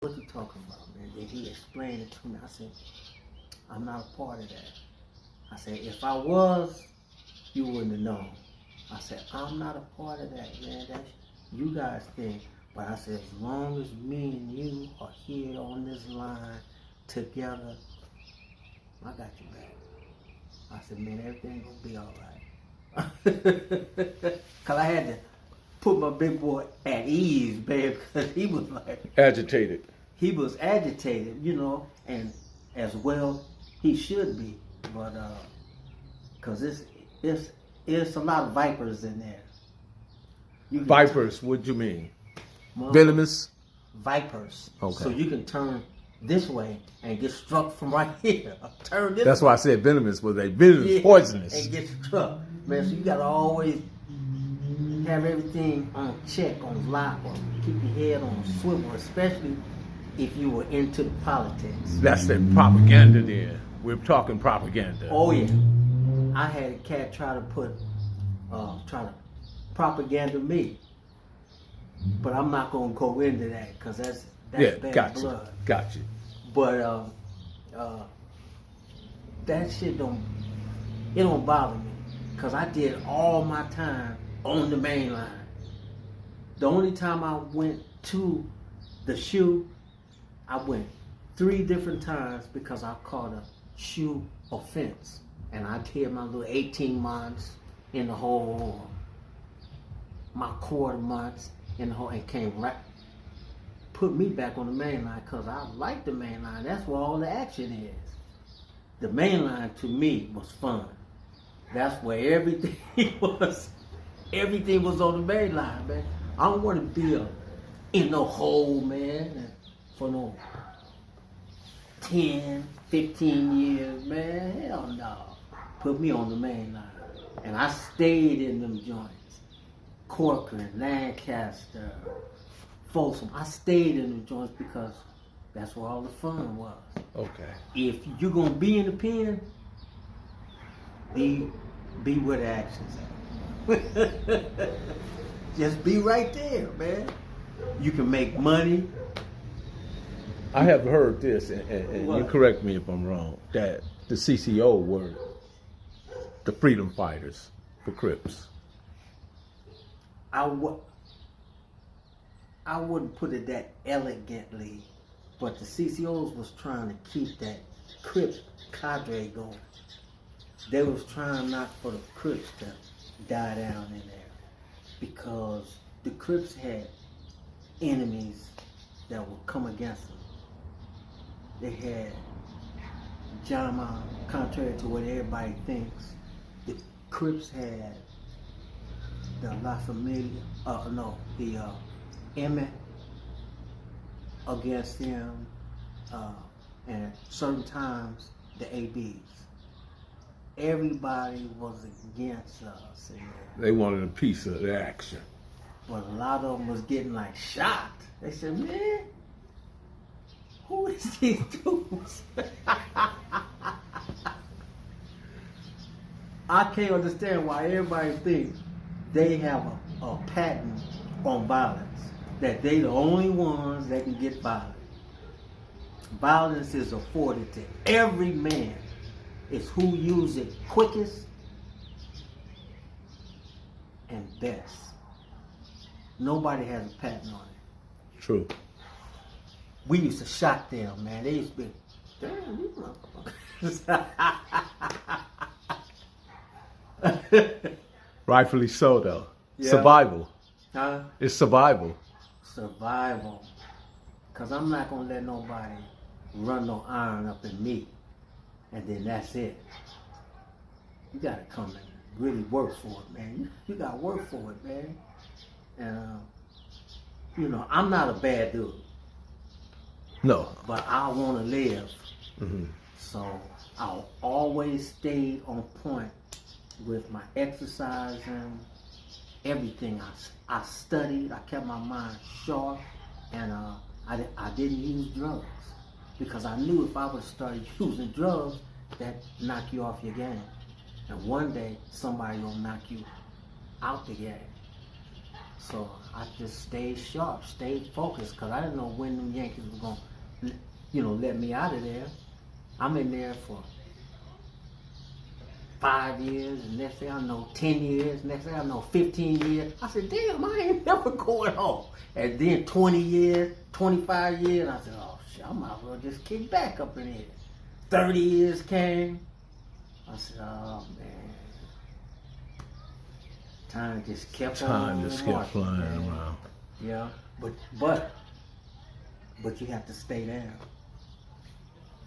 What you talking about, man? Then he explained it to me. I said, I'm not a part of that. I said, if I was, you wouldn't have known. I said, I'm not a part of that, man. That's you guys think. But I said, as long as me and you are here on this line together, I got you back. I said, man, everything gonna be all right. Cause I had to put my big boy at ease, babe, because he was like agitated. He was agitated, you know, and as well he should be, but cause it's a lot of vipers in there. Vipers, what do you mean? Well, venomous? Vipers. Okay. So you can turn this way and get struck from right here. Turn this That's way. why I said venomous was a venomous, poisonous. And get struck. Man, so you gotta always have everything on check, on lock, or keep your head on swivel, especially if you were into the politics. That's the propaganda there. We're talking propaganda. Oh yeah. I had a cat try to try to propaganda me. But I'm not gonna go into that because that's bad gotcha. blood. Gotcha. But that shit don't bother me because I did all my time on the main line. The only time I went to the shoe, I went 3 different times because I caught a shoe offense, and I did my little 18 months in the hole, my quarter months in the hole, and came right, put me back on the main line because I like the main line. That's where all the action is. The main line to me was fun. That's where everything was. Everything was on the main line, man. I don't want to be in no hole, man, for no 10, 15 years, man. Hell no. Put me on the main line. And I stayed in them joints. Corcoran, Lancaster, Folsom. I stayed in them joints because that's where all the fun was. Okay. If you're going to be in the pen, be where the action's at. Just be right there, man. You can make money. I have heard this, and you correct me if I'm wrong, that the CCO were the freedom fighters for Crips. I wouldn't put it that elegantly, but the CCOs was trying to keep that Crip cadre going. They was trying not for the Crips to die down in there because the Crips had enemies that would come against them. They had Jama, contrary to what everybody thinks. The Crips had the La Familia, the Emmett against them, and certain times the ABs. Everybody was against us. They wanted a piece of the action. But a lot of them was getting like shot. They said, man, who is these dudes? I can't understand why everybody thinks they have a patent on violence, that they the only ones that can get violent. Violence is afforded to every man. It's who uses it quickest and best. Nobody has a patent on it. True. We used to shock them, man. They used to be, damn, you motherfuckers. Rightfully so, though. Yeah. Survival. Huh? It's survival. Survival. Because I'm not going to let nobody run no iron up in me. And then that's it. You got to come and really work for it, man. You got to work for it, man. And, you know, I'm not a bad dude. No. But I want to live. Mm-hmm. So I'll always stay on point with my exercising, everything. I studied, I kept my mind sharp, and I didn't use drugs because I knew if I would start using drugs, that knock you off your game. And one day, somebody will knock you out the game. So I just stayed sharp, stayed focused, because I didn't know when them Yankees were going to, let me out of there. I'm in there for 5 years, and next thing I know, 10 years, next thing I know, 15 years. I said, damn, I ain't never going home. And then 20 years, 25 years, I said, oh shit, I might as well just kick back up in here. 30 years came. I said, oh man. Time just kept Time just kept flying man. around. Yeah, but you have to stay down.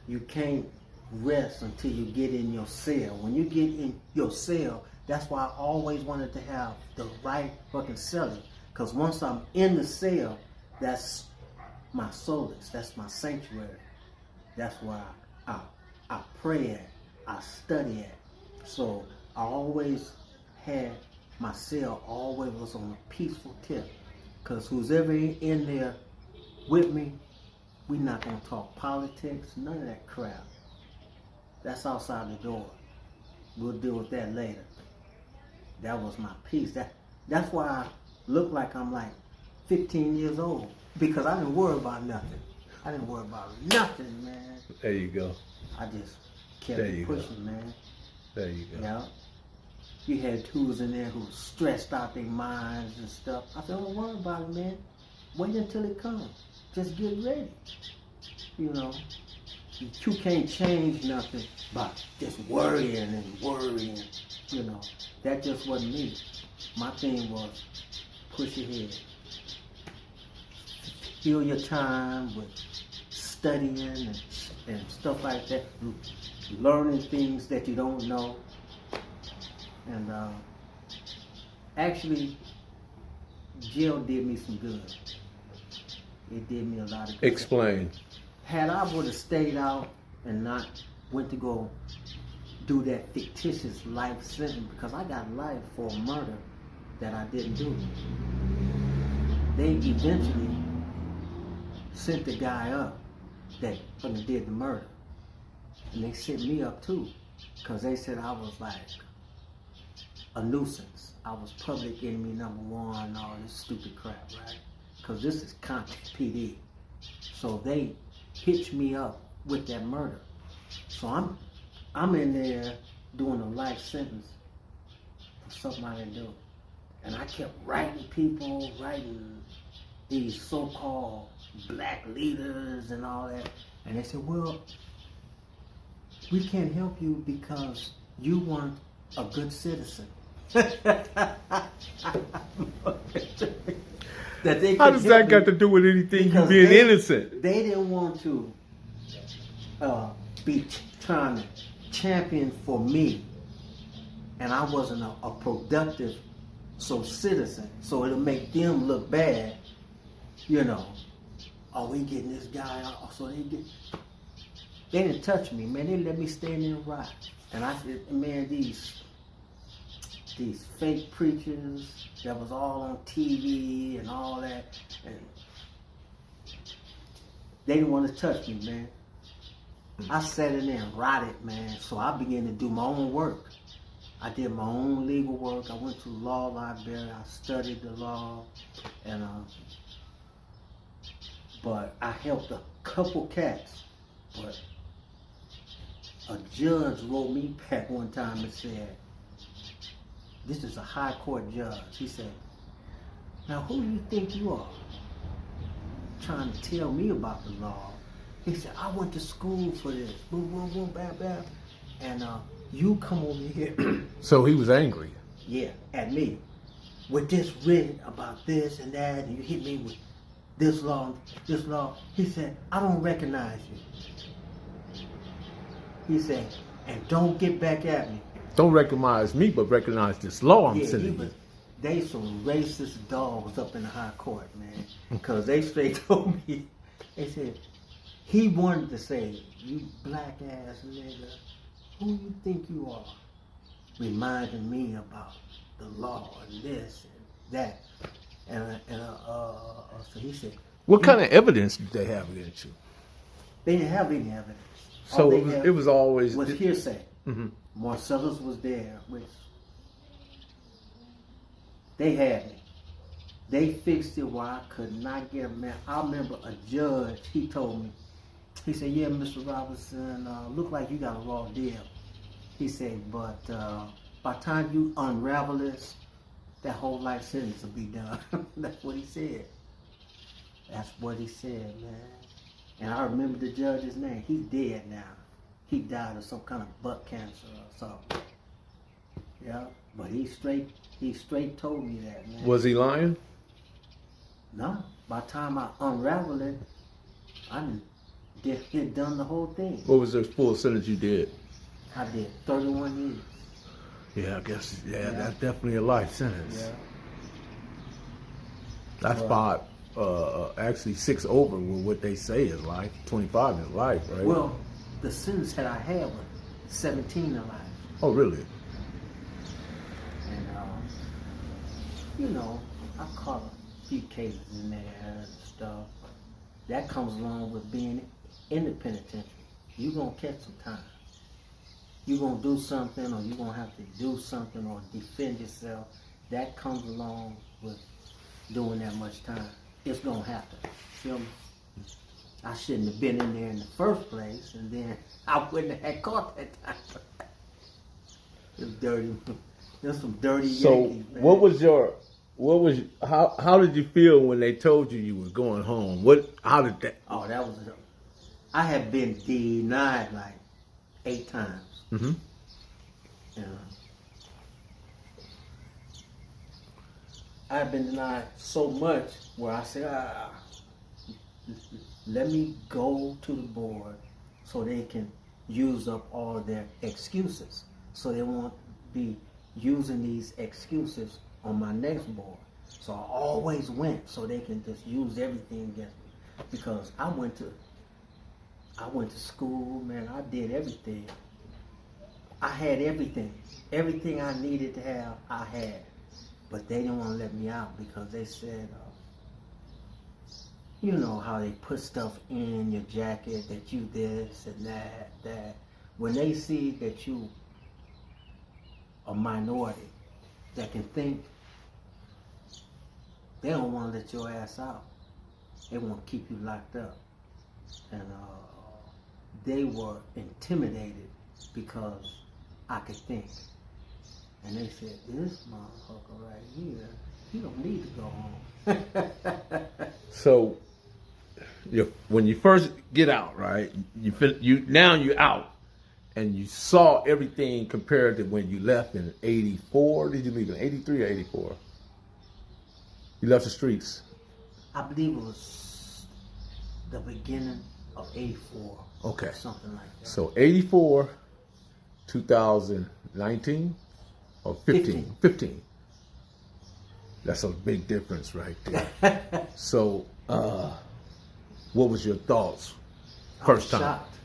You can't rest until you get in your cell. When you get in your cell, that's why I always wanted to have the right fucking cellie. Because once I'm in the cell, that's my solace. That's my sanctuary. That's why I pray at, I study at. So I always had my cell always was on a peaceful tip. Because who's ever in there with me, we not going to talk politics, none of that crap. That's outside the door. We'll deal with that later. That was my peace. That's why I look like I'm like 15 years old. Because I didn't worry about nothing. I didn't worry about nothing, man. There you go. I just kept pushing, man. There you go. Yeah. You had dudes in there who stressed out their minds and stuff. I said, don't worry about it, man. Wait until it comes. Just get ready. You can't change nothing by just worrying and worrying. That just wasn't me. My thing was push ahead. Fill your time with studying and stuff like that. Learning things that you don't know. And actually, jail did me some good. It did me a lot of good. Explain. Had I would have stayed out and not went to go do that fictitious life sentence, because I got life for a murder that I didn't do. They eventually sent the guy up that did the murder. And they sent me up too, because they said I was like a nuisance. I was public enemy #1 and all this stupid crap, right? Because this is Compton PD. So they hitched me up with that murder. So I'm in there doing a life sentence for something I didn't do. And I kept writing these so-called black leaders and all that. And they said, well, we can't help you because you weren't a good citizen. How does that got to do with anything you being innocent? They didn't want to be trying to champion for me, and I wasn't a productive citizen, so it'll make them look bad, Oh, we getting this guy out, so they didn't touch me, man. They let me stand there and rock, and I said, man, these fake preachers that was all on TV and all that, and they didn't want to touch me, man. I sat in there and rotted, man. So I began to do my own work. I did my own legal work. I went to the law library. I studied the law, and but I helped a couple cats. But a judge wrote me back one time and said, this is a high court judge. He said, now who do you think you are? Trying to tell me about the law. He said, I went to school for this. Boom, boom, boom, bam, bam. And you come over here. So he was angry. Yeah, at me. With this written about this and that, and you hit me with this law, this law. He said, I don't recognize you. He said, and don't get back at me. Don't recognize me, but recognize this law I'm sending you. They some racist dogs up in the high court, man. Because they straight told me, they said, he wanted to say, you black ass nigga, who you think you are? Reminding me about the law and this and that. So he said, what kind of evidence did they have against you? They didn't have any evidence. So it was always hearsay. Mm-hmm. Marcellus was there, which they had me. They fixed it where I could not get a man. I remember a judge, he told me, he said, yeah, Mr. Robinson, look like you got a raw deal. He said, but by the time you unravel this, that whole life sentence will be done. That's what he said. That's what he said, man. And I remember the judge's name. He's dead now. He died of some kind of butt cancer or something. Yeah, but he straight told me that, man. Was he lying? No. By the time I unraveled it, I had done the whole thing. What was the full sentence you did? I did 31 years. Yeah, I guess, that's definitely a life sentence. Yeah. That's five, actually 6 over with what they say is life. 25 is life, right? Well, the sentence that I had was 17 to life. Oh, really? And, you know, I caught a few cases in there and stuff. That comes along with being in the penitentiary. You're going to catch some time. You're going to do something, or you're going to have to do something or defend yourself. That comes along with doing that much time. It's going to happen. Feel me? I shouldn't have been in there in the first place, and then I wouldn't have had caught that time. It was dirty. There's some dirty Yankees, man. How did you feel when they told you were going home? How did that? Oh, that was, I had been denied like 8 times. Mm-hmm. I've been denied so much where I said, let me go to the board so they can use up all of their excuses. So they won't be using these excuses on my next board. So I always went so they can just use everything against me. Because I went to school, man, I did everything. I had everything. Everything I needed to have, I had. But they didn't want to let me out because they said, you know how they put stuff in your jacket that you this and that. When they see that you a minority that can think, they don't want to let your ass out. They want to keep you locked up. And they were intimidated because I could think. And they said, this motherfucker right here, he don't need to go home. So, when you first get out, right? Now you're out, and you saw everything compared to when you left in '84. Did you leave in '83 or '84? You left the streets. I believe it was the beginning of '84. Okay. Something like that. So '84, 2019, or 15? 15. That's a big difference right there. So, what was your thoughts first time? Shocked.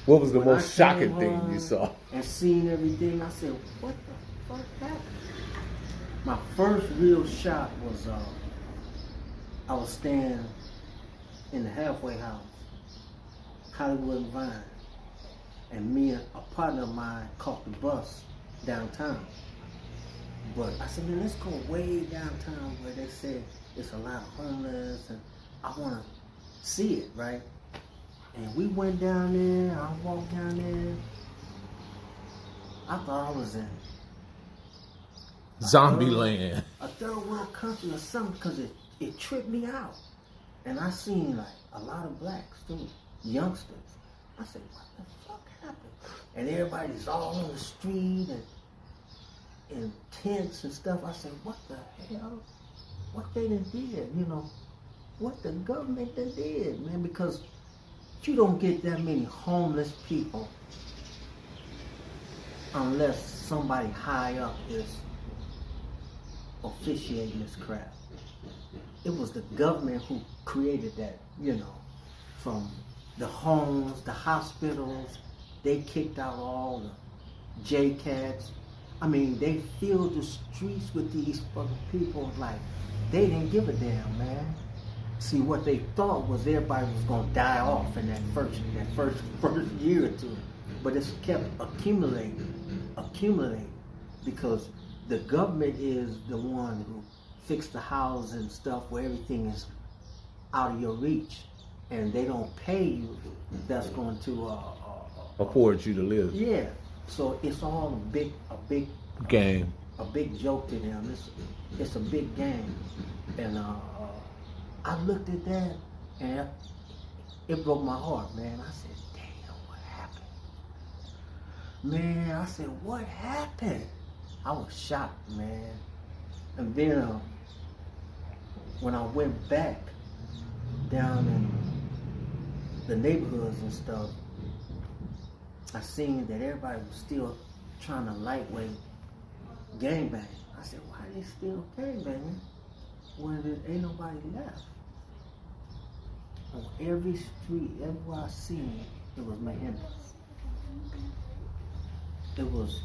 What was the When most shocking thing you saw? And seeing everything, I said, what the fuck happened? My first real shock was I was staying in the halfway house, Hollywood and Vine, and me and a partner of mine caught the bus downtown. But I said, man, let's go way downtown where they said it's a lot of homeless, and I want to see it, right? And we went down there, I walked down there. I thought I was in Zombie land. a third world country or something, because it tripped me out. And I seen like a lot of blacks too, youngsters. I said, what the fuck happened? And everybody's all on the street and in tents and stuff. I said, what the hell? What they done did, you know? What the government done did, man? Because you don't get that many homeless people unless somebody high up is officiating this crap. It was the government who created that, you know, from the homes, the hospitals. They kicked out all the J-Cats. I mean, they filled the streets with these fucking people like they didn't give a damn, man. See, what they thought was everybody was gonna die off in that first year or two, but it's kept accumulating, because the government is the one who fix the houses and stuff where everything is out of your reach, and they don't pay you. That's going to afford you to live. Yeah. So it's all a big Game. a big joke to them. It's a big game, and I looked at that and it broke my heart, man. I said, damn, what happened? Man, I said, what happened? I was shocked, man. And then when I went back down in the neighborhoods and stuff, I seen that everybody was still trying to lightweight gangbang. I said, why they still gangbanging when there ain't nobody left? On every street, everywhere I seen, it was Mahindas. It was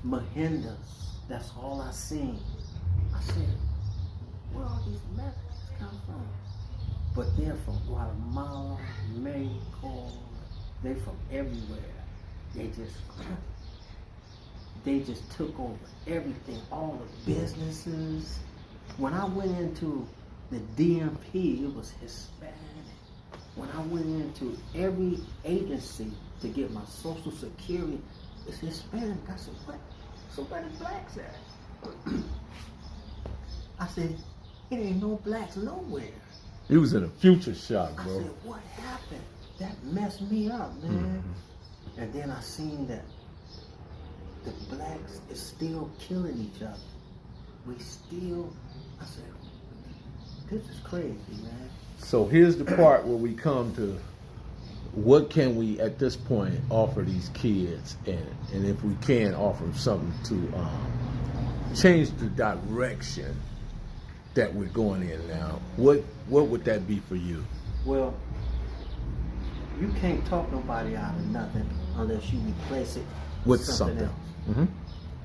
Mahindas. That's all I seen. I said, where all these Mexicans come from? But they're from Guatemala, Mexico. They're from everywhere. They just took over everything, all the businesses. When I went into the DMP, it was Hispanic. When I went into every agency to get my Social Security, it's Hispanic. I said, what? So where the blacks at? I said, it ain't no blacks nowhere. You was in a future shock, bro. I said, what happened? That messed me up, man. Mm-hmm. And then I seen that the blacks is still killing each other. I said, this is crazy, man. So here's the part where we come to what can we at this point offer these kids, and if we can offer them something to change the direction that we're going in now. What would that be for you? Well, you can't talk nobody out of nothing unless you replace it with something else. Mm-hmm.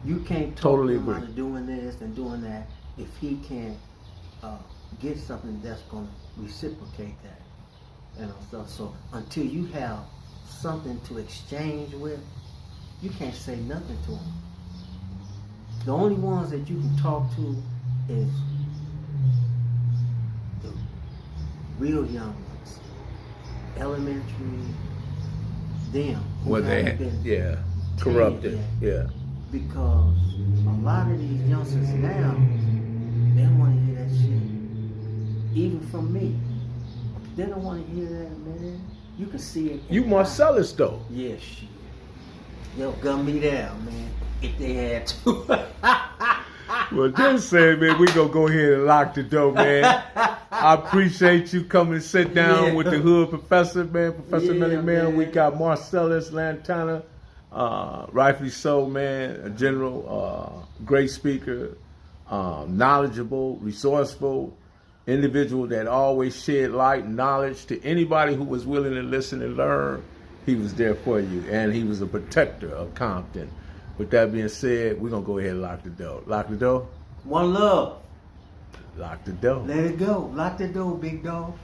You can't talk him out of doing this and doing that if he can't get something that's going to reciprocate that. You know, so until you have something to exchange with, you can't say nothing to him. The only ones that you can talk to is the real young ones, elementary, them. Well, they corrupted, yeah. Because a lot of these youngsters now, they don't want to hear that shit. Even from me, they don't want to hear that, man. You can see it. You Marcellus though. Yeah, shit. They'll gun me down, man, if they had to. Well, just say, man, we gonna go ahead and lock the door, man. I appreciate you coming and sit down with the hood professor, man. Professor Melly, man. We got Marcellus Lantana, rightfully so, man. A general, great speaker, knowledgeable, resourceful, individual that always shed light and knowledge to anybody who was willing to listen and learn. He was there for you, and he was a protector of Compton. With that being said, we're going to go ahead and lock the door. Lock the door? One love. Lock the door. Let it go. Lock the door, big dog.